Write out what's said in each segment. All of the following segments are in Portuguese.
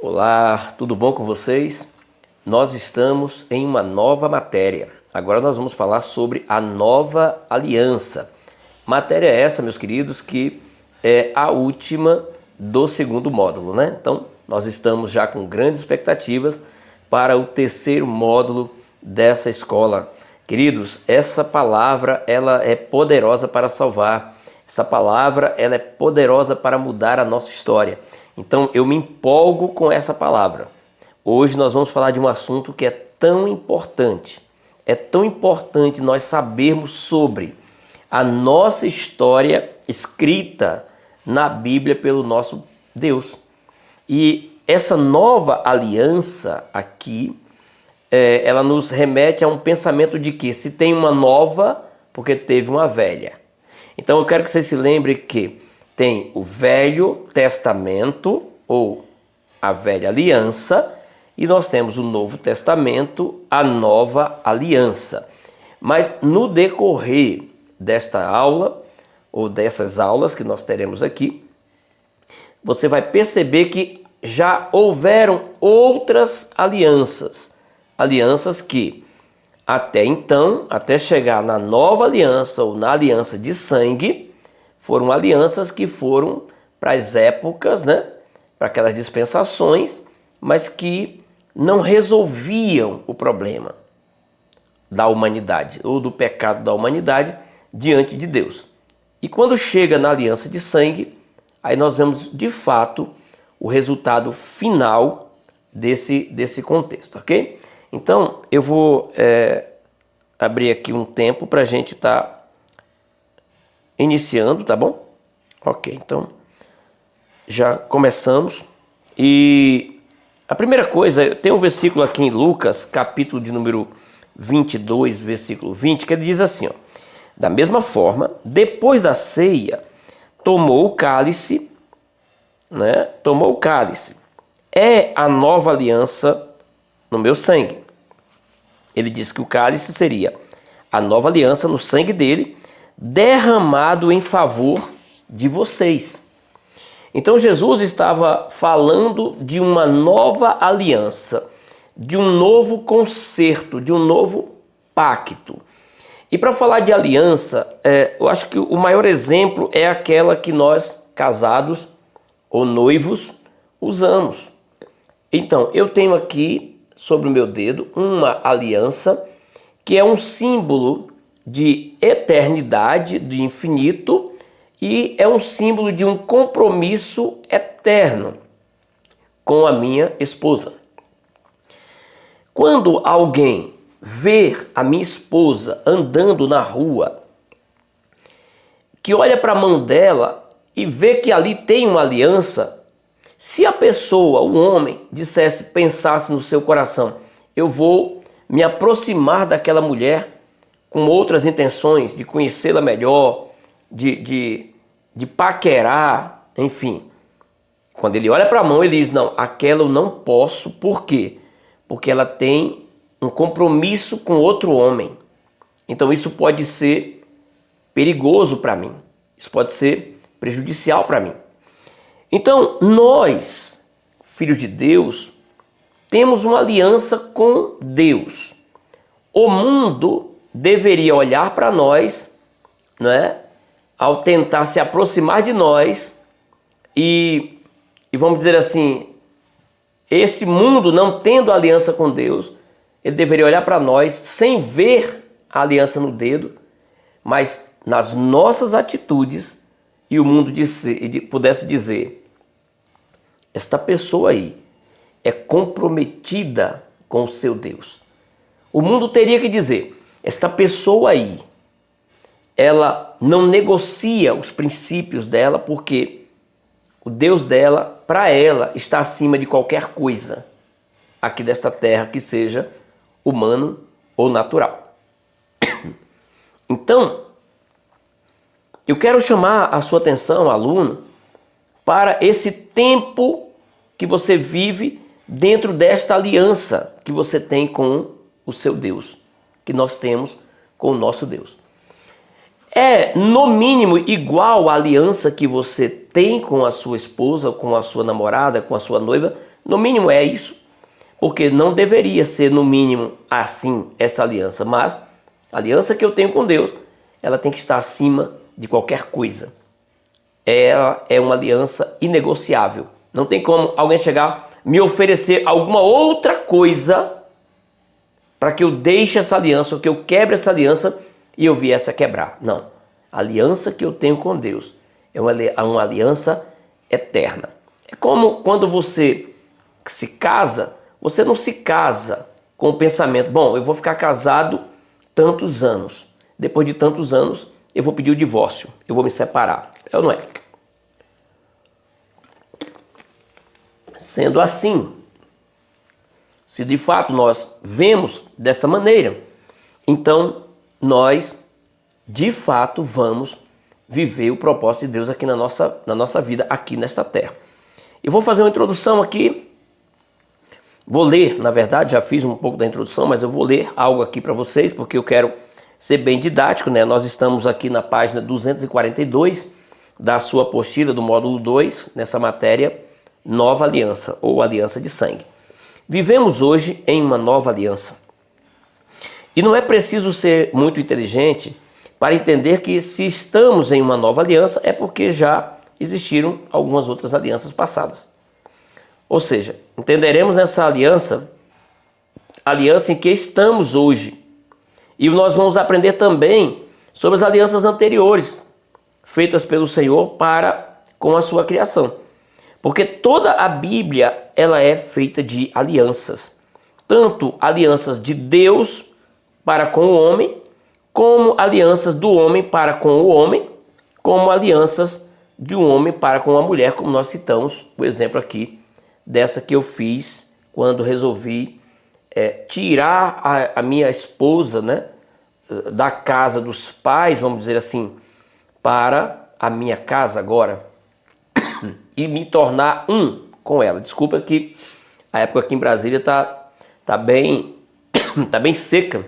Olá, tudo bom com vocês? Nós estamos em uma nova matéria. Agora nós vamos falar sobre a nova aliança. Matéria essa, meus queridos, que é a última do segundo módulo, né? Então, nós estamos já com grandes expectativas para o terceiro módulo dessa escola. Queridos, essa palavra, ela é poderosa para salvar. Essa palavra, ela é poderosa para mudar a nossa história. Então eu me empolgo com essa palavra. Hoje nós vamos falar de um assunto que é tão importante. É tão importante nós sabermos sobre a nossa história escrita na Bíblia pelo nosso Deus. E essa nova aliança aqui, ela nos remete a um pensamento de que se tem uma nova, porque teve uma velha. Então eu quero que você se lembre que tem o Velho Testamento, ou a Velha Aliança, e nós temos o Novo Testamento, a Nova Aliança. Mas no decorrer desta aula, ou dessas aulas que nós teremos aqui, você vai perceber que já houveram outras alianças. Alianças que, até então, até chegar na Nova Aliança, ou na Aliança de Sangue, foram alianças que foram para as épocas, né? Para aquelas dispensações, mas que não resolviam o problema da humanidade, ou do pecado da humanidade diante de Deus. E quando chega na aliança de sangue, aí nós vemos de fato o resultado final desse contexto, ok? Então eu vou abrir aqui um tempo para a gente estar iniciando, tá bom? Ok, então já começamos. E a primeira coisa, tem um versículo aqui em Lucas, capítulo de número 22, versículo 20, que ele diz assim, ó: da mesma forma, depois da ceia, tomou o cálice, né? Tomou o cálice. É a nova aliança no meu sangue. Ele disse que o cálice seria a nova aliança no sangue dele, derramado em favor de vocês. Então Jesus estava falando de uma nova aliança, de um novo concerto, de um novo pacto. E para falar de aliança, eu acho que o maior exemplo é aquela que nós, casados ou noivos, usamos. Então, eu tenho aqui sobre o meu dedo uma aliança que é um símbolo de eternidade, de infinito, e é um símbolo de um compromisso eterno com a minha esposa. Quando alguém ver a minha esposa andando na rua, que olha para a mão dela e vê que ali tem uma aliança, se a pessoa, o homem, pensasse no seu coração, eu vou me aproximar daquela mulher com outras intenções, de conhecê-la melhor, de paquerar, enfim. Quando ele olha para a mão, ele diz, não, aquela eu não posso, por quê? Porque ela tem um compromisso com outro homem. Então isso pode ser perigoso para mim, isso pode ser prejudicial para mim. Então nós, filhos de Deus, temos uma aliança com Deus. O mundo deveria olhar para nós, né, ao tentar se aproximar de nós e vamos dizer assim, esse mundo não tendo aliança com Deus, ele deveria olhar para nós sem ver a aliança no dedo, mas nas nossas atitudes, e o mundo pudesse dizer, esta pessoa aí é comprometida com o seu Deus. O mundo teria que dizer, esta pessoa aí, ela não negocia os princípios dela porque o Deus dela, para ela, está acima de qualquer coisa aqui desta terra que seja humano ou natural. Então, eu quero chamar a sua atenção, aluno, para esse tempo que você vive dentro desta aliança que você tem com o seu Deus, que nós temos com o nosso Deus. É, no mínimo, igual à aliança que você tem com a sua esposa, com a sua namorada, com a sua noiva, No mínimo é isso, porque não deveria ser no mínimo assim essa aliança, mas a aliança que eu tenho com Deus, ela tem que estar acima de qualquer coisa. Ela é uma aliança inegociável. Não tem como alguém chegar, me oferecer alguma outra coisa para que eu deixe essa aliança, ou que eu quebre essa aliança e eu viesse a quebrar. Não. A aliança que eu tenho com Deus é uma aliança eterna. É como quando você se casa, você não se casa com o pensamento, bom, eu vou ficar casado tantos anos. Depois de tantos anos, eu vou pedir o divórcio, eu vou me separar. É ou não é? Sendo assim, se de fato nós vemos dessa maneira, então nós de fato vamos viver o propósito de Deus aqui na nossa vida, aqui nessa terra. Eu vou fazer uma introdução aqui, vou ler, na verdade já fiz um pouco da introdução, mas eu vou ler algo aqui para vocês, porque eu quero ser bem didático, né? Nós estamos aqui na página 242 da sua apostila do módulo 2, nessa matéria Nova Aliança ou Aliança de Sangue. Vivemos hoje em uma nova aliança. E não é preciso ser muito inteligente para entender que se estamos em uma nova aliança é porque já existiram algumas outras alianças passadas. Ou seja, entenderemos essa aliança em que estamos hoje. E nós vamos aprender também sobre as alianças anteriores, feitas pelo Senhor para com a sua criação. Porque toda a Bíblia, ela é feita de alianças. Tanto alianças de Deus para com o homem, como alianças do homem para com o homem, como alianças de um homem para com a mulher, como nós citamos o exemplo aqui dessa que eu fiz quando resolvi tirar a minha esposa, né, da casa dos pais, vamos dizer assim, para a minha casa agora e me tornar um com ela. Desculpa que a época aqui em Brasília tá bem seca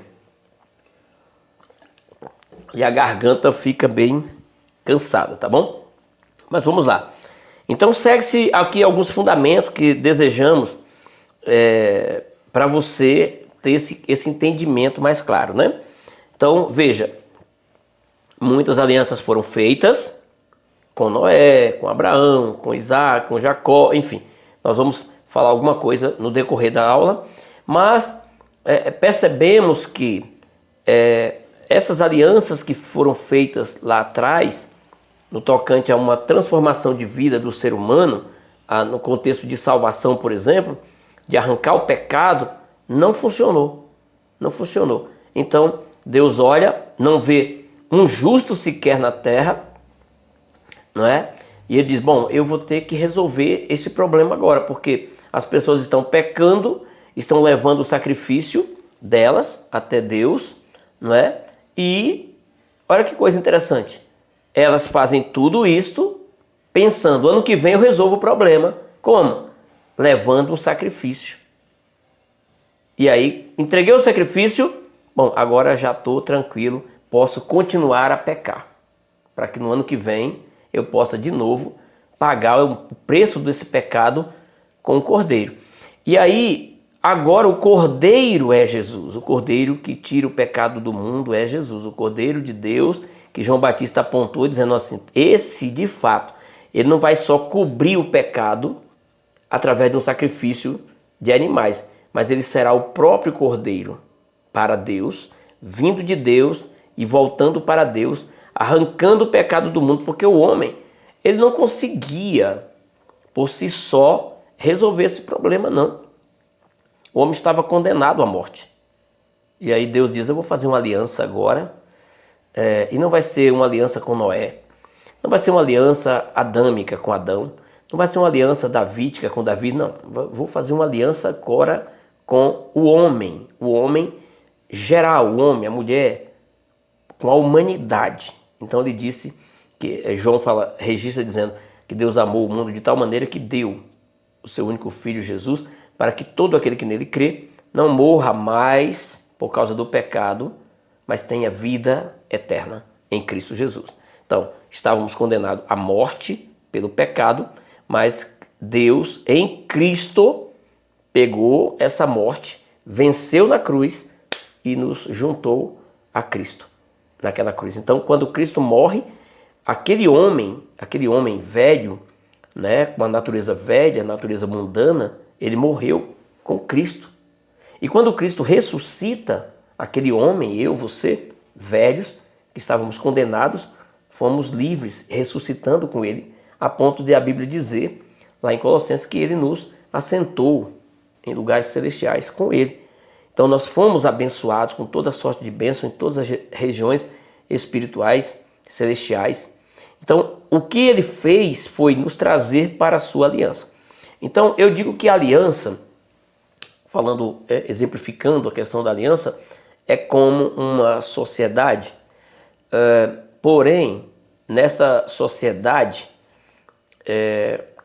e a garganta fica bem cansada, tá bom? Mas vamos lá. Então segue-se aqui alguns fundamentos que desejamos para você ter esse entendimento mais claro, né? Então veja, muitas alianças foram feitas com Noé, com Abraão, com Isaac, com Jacó, enfim. Nós vamos falar alguma coisa no decorrer da aula, mas percebemos que essas alianças que foram feitas lá atrás, no tocante a uma transformação de vida do ser humano, no contexto de salvação, por exemplo, de arrancar o pecado, não funcionou. Não funcionou. Então, Deus olha, não vê um justo sequer na terra, não é? E ele diz, bom, eu vou ter que resolver esse problema agora, porque as pessoas estão pecando, estão levando o sacrifício delas até Deus, não é? E olha que coisa interessante, elas fazem tudo isto pensando, ano que vem eu resolvo o problema. Como? Levando um sacrifício. E aí, entreguei o sacrifício, bom, agora já estou tranquilo, posso continuar a pecar, para que no ano que vem eu possa de novo pagar o preço desse pecado com o Cordeiro. E aí, agora o Cordeiro é Jesus, o Cordeiro que tira o pecado do mundo é Jesus, o Cordeiro de Deus, que João Batista apontou dizendo assim, esse de fato, ele não vai só cobrir o pecado através de um sacrifício de animais, mas ele será o próprio Cordeiro para Deus, vindo de Deus e voltando para Deus, arrancando o pecado do mundo, porque o homem, ele não conseguia por si só resolver esse problema, não. O homem estava condenado à morte. E aí Deus diz, eu vou fazer uma aliança agora, e não vai ser uma aliança com Noé, não vai ser uma aliança adâmica com Adão, não vai ser uma aliança davídica com Davi, não. Vou fazer uma aliança agora com o homem geral, o homem, a mulher, com a humanidade. Então ele disse, que João registra dizendo que Deus amou o mundo de tal maneira que deu o seu único filho Jesus, para que todo aquele que nele crê não morra mais por causa do pecado, mas tenha vida eterna em Cristo Jesus. Então, estávamos condenados à morte pelo pecado, mas Deus, em Cristo, pegou essa morte, venceu na cruz e nos juntou a Cristo naquela cruz. Então, quando Cristo morre, aquele homem velho, né, com a natureza velha, a natureza mundana, ele morreu com Cristo. E quando Cristo ressuscita, aquele homem, eu, você, velhos, que estávamos condenados, fomos livres, ressuscitando com ele, a ponto de a Bíblia dizer, lá em Colossenses, que ele nos assentou em lugares celestiais com ele. Então nós fomos abençoados com toda sorte de bênção em todas as regiões espirituais celestiais. Então o que ele fez foi nos trazer para a sua aliança. Então eu digo que a aliança, exemplificando a questão da aliança, é como uma sociedade, porém nessa sociedade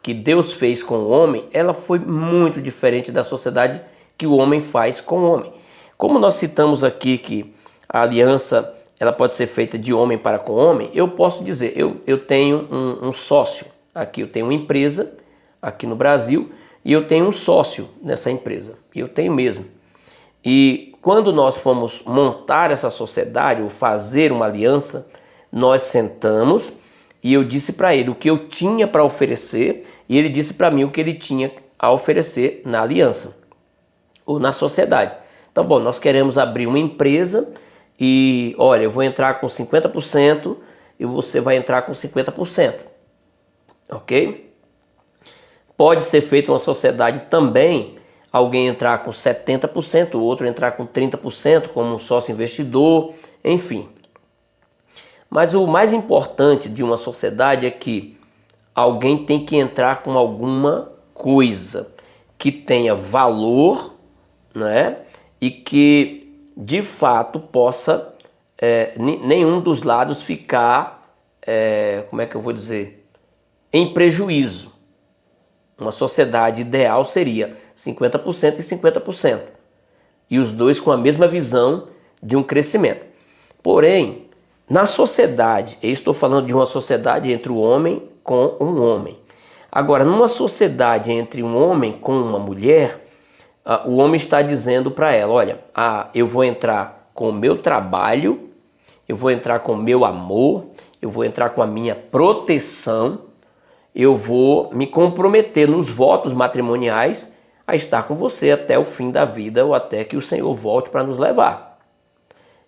que Deus fez com o homem, ela foi muito diferente da sociedade que o homem faz com o homem. Como nós citamos aqui que a aliança ela pode ser feita de homem para com homem, eu posso dizer, eu tenho um sócio aqui, eu tenho uma empresa aqui no Brasil e eu tenho um sócio nessa empresa, eu tenho mesmo. E quando nós fomos montar essa sociedade ou fazer uma aliança, nós sentamos e eu disse para ele o que eu tinha para oferecer e ele disse para mim o que ele tinha a oferecer na aliança ou na sociedade. Então, bom, nós queremos abrir uma empresa e, olha, eu vou entrar com 50% e você vai entrar com 50%, ok? Pode ser feita uma sociedade também, alguém entrar com 70%, o outro entrar com 30%, como um sócio investidor, enfim. Mas o mais importante de uma sociedade é que alguém tem que entrar com alguma coisa que tenha valor, né? E que de fato possa nenhum dos lados ficar, como é que eu vou dizer, em prejuízo. Uma sociedade ideal seria 50% e 50%. E os dois com a mesma visão de um crescimento. Porém, na sociedade, eu estou falando de uma sociedade entre o homem com um homem. Agora, numa sociedade entre um homem com uma mulher, o homem está dizendo para ela, olha, eu vou entrar com o meu trabalho, eu vou entrar com o meu amor, eu vou entrar com a minha proteção, eu vou me comprometer nos votos matrimoniais a estar com você até o fim da vida ou até que o Senhor volte para nos levar.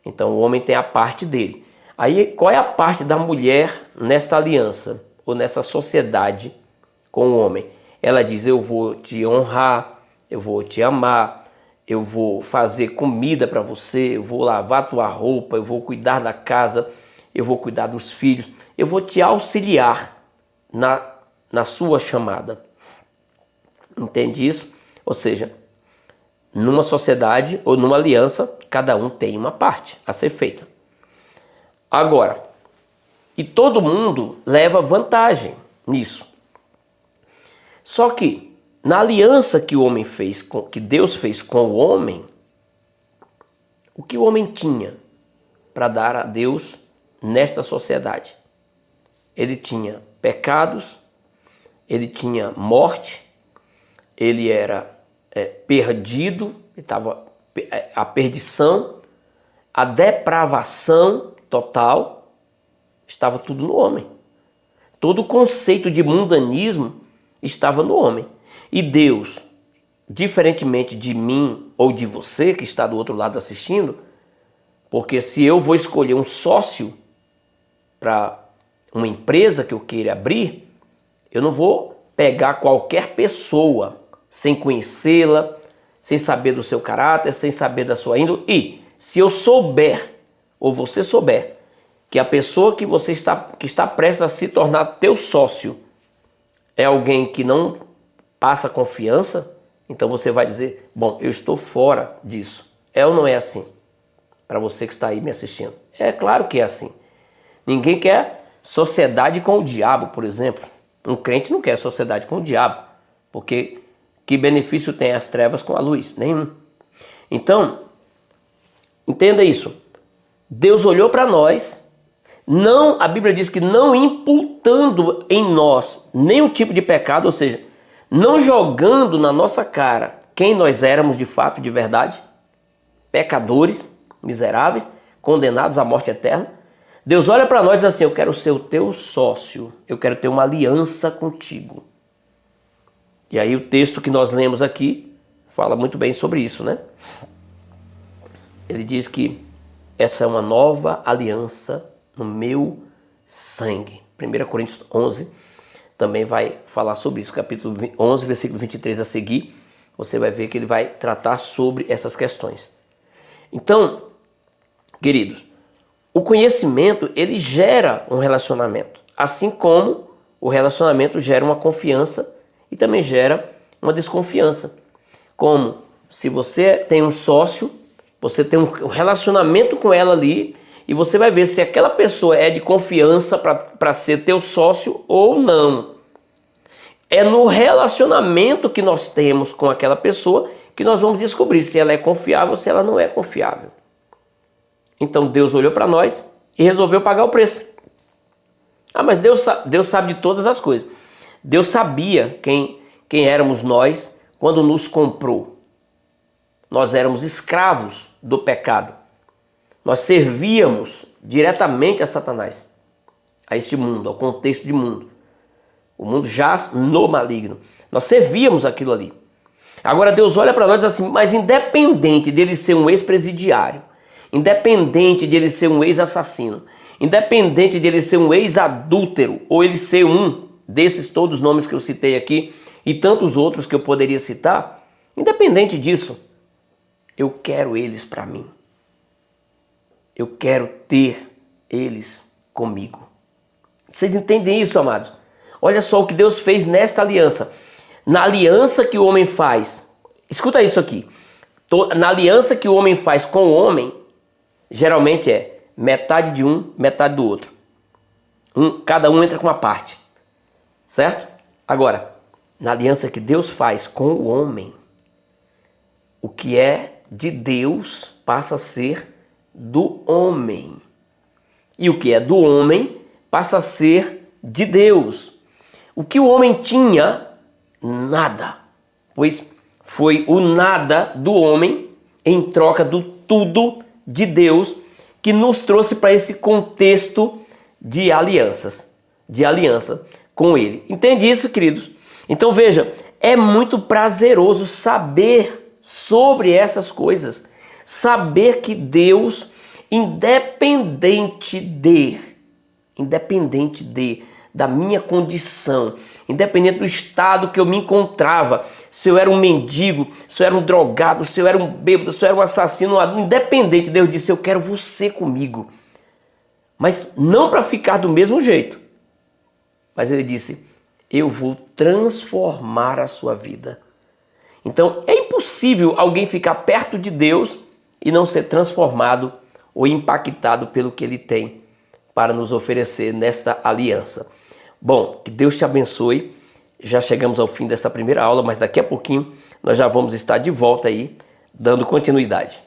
Então o homem tem a parte dele. Aí qual é a parte da mulher nessa aliança ou nessa sociedade com o homem? Ela diz, eu vou te honrar, eu vou te amar, eu vou fazer comida para você, eu vou lavar tua roupa, eu vou cuidar da casa, eu vou cuidar dos filhos, eu vou te auxiliar na sua chamada. Entende isso? Ou seja, numa sociedade ou numa aliança, cada um tem uma parte a ser feita. Agora, e todo mundo leva vantagem nisso. Só que na aliança que o homem fez, que Deus fez com o homem, o que o homem tinha para dar a Deus nesta sociedade? Ele tinha pecados, ele tinha morte, ele era perdido, estava a perdição, a depravação total, estava tudo no homem. Todo o conceito de mundanismo estava no homem. E Deus, diferentemente de mim ou de você que está do outro lado assistindo, porque se eu vou escolher um sócio para uma empresa que eu queira abrir, eu não vou pegar qualquer pessoa sem conhecê-la, sem saber do seu caráter, sem saber da sua índole. E se eu souber, ou você souber, que a pessoa que está prestes a se tornar teu sócio é alguém que não passa confiança, então você vai dizer, bom, eu estou fora disso. É ou não é assim? Para você que está aí me assistindo. É claro que é assim. Ninguém quer sociedade com o diabo, por exemplo. Um crente não quer sociedade com o diabo, porque que benefício tem as trevas com a luz? Nenhum. Então, entenda isso. Deus olhou para nós, a Bíblia diz que não imputando em nós nenhum tipo de pecado, ou seja, não jogando na nossa cara quem nós éramos de fato, de verdade, pecadores, miseráveis, condenados à morte eterna. Deus olha para nós e diz assim: eu quero ser o teu sócio, eu quero ter uma aliança contigo. E aí o texto que nós lemos aqui fala muito bem sobre isso, né? Ele diz que essa é uma nova aliança no meu sangue. 1 Coríntios 11 também vai falar sobre isso. Capítulo 11, versículo 23 a seguir, você vai ver que ele vai tratar sobre essas questões. Então, queridos, o conhecimento, ele gera um relacionamento. Assim como o relacionamento gera uma confiança e também gera uma desconfiança. Como se você tem um sócio, você tem um relacionamento com ela ali, e você vai ver se aquela pessoa é de confiança para ser teu sócio ou não. É no relacionamento que nós temos com aquela pessoa que nós vamos descobrir se ela é confiável ou se ela não é confiável. Então Deus olhou para nós e resolveu pagar o preço. Ah, mas Deus sabe de todas as coisas. Deus sabia quem éramos nós quando nos comprou. Nós éramos escravos do pecado. Nós servíamos diretamente a Satanás, a este mundo, ao contexto de mundo. O mundo jaz no maligno. Nós servíamos aquilo ali. Agora Deus olha para nós e diz assim: mas independente dele ser um ex-presidiário, independente de ele ser um ex-assassino, independente de ele ser um ex-adúltero, ou ele ser um desses todos os nomes que eu citei aqui, e tantos outros que eu poderia citar, independente disso, eu quero eles para mim. Eu quero ter eles comigo. Vocês entendem isso, amados? Olha só o que Deus fez nesta aliança. Na aliança que o homem faz, escuta isso aqui. Na aliança que o homem faz com o homem, geralmente é metade de um, metade do outro. Cada um entra com uma parte. Certo? Agora, na aliança que Deus faz com o homem, o que é de Deus passa a ser do homem. E o que é do homem passa a ser de Deus. O que o homem tinha, nada. Pois foi o nada do homem em troca do tudo de Deus que nos trouxe para esse contexto de alianças, de aliança com Ele. Entende isso, queridos? Então veja, é muito prazeroso saber sobre essas coisas. Saber que Deus, independente da minha condição, independente do estado que eu me encontrava, se eu era um mendigo, se eu era um drogado, se eu era um bêbado, se eu era um assassino, independente, Deus disse: eu quero você comigo. Mas não para ficar do mesmo jeito. Mas Ele disse: eu vou transformar a sua vida. Então é impossível alguém ficar perto de Deus e não ser transformado ou impactado pelo que Ele tem para nos oferecer nesta aliança. Bom, que Deus te abençoe. Já chegamos ao fim dessa primeira aula, mas daqui a pouquinho nós já vamos estar de volta aí, dando continuidade.